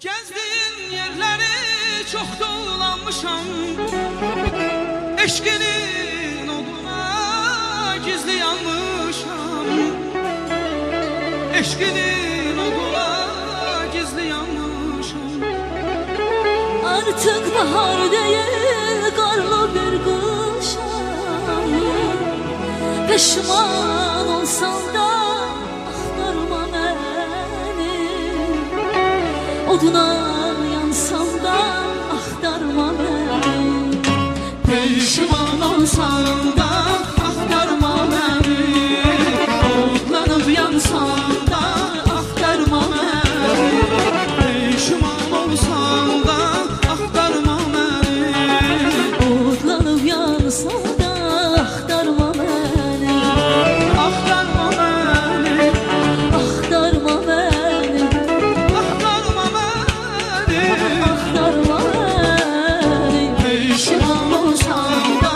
Gezdiğin yerleri çok dolanmışam, eşkinin oduna gizli yanmışam, eşkinin oduna gizli yanmışam. Artık bahar değil karlı bir kışam, pişman olsam da aktarma beni, oduna yansam da aktarma beni. Pişman olsam da aktarma beni, odlanıp yansam da aktarma beni. Pişman olsam da aktarma beni, Odlanıp yansam da aktarma beni, aktarma beni, aktarma beni, aktarma beni. aktarma beni. Pişman olsam da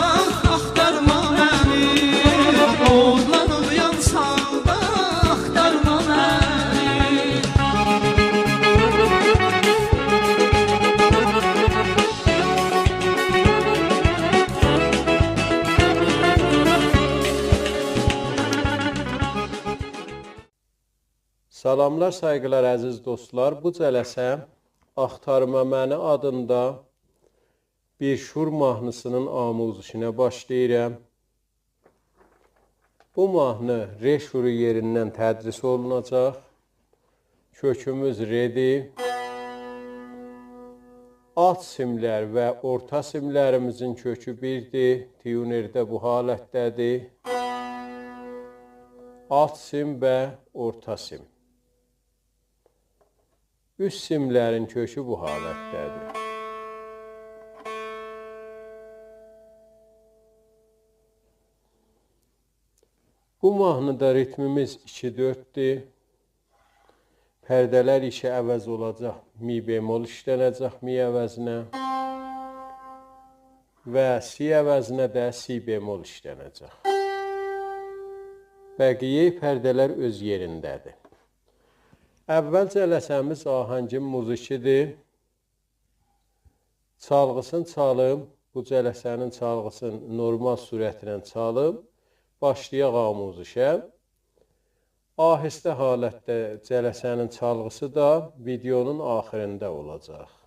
aktarma beni, odlanıp yansam da aktarma beni. Salamlar, saygılar əziz dostlar. Bu cələsə Axtarma Məni adında bir şur mahnısının amuzişinə başlayıram. Bu mahnı re şuru yerindən tədris olunacaq. Kökümüz redir. Alt simlər və orta simlərimizin kökü birdir. Tiyunerdə bu halətdədir. Alt sim və orta sim. Üst simlərin kökü bu halətdədir. Bu mahnıda ritmimiz 2-4-dir. Pərdələr işi əvəz olacaq. Mi bemol işlənəcək mi əvəzinə. Və si əvəzinə də si bemol işlənəcək. Bəqiyyə pərdələr öz yerindədir. Əvvəl cələsəmiz ahəngin muzikidir. Çalğısını çalıb, bu cələsənin çalğısını normal sürətlə çalıb, başlayaq amuzişə. Ahistə halətdə cələsənin çalğısı da videonun axirində olacaq.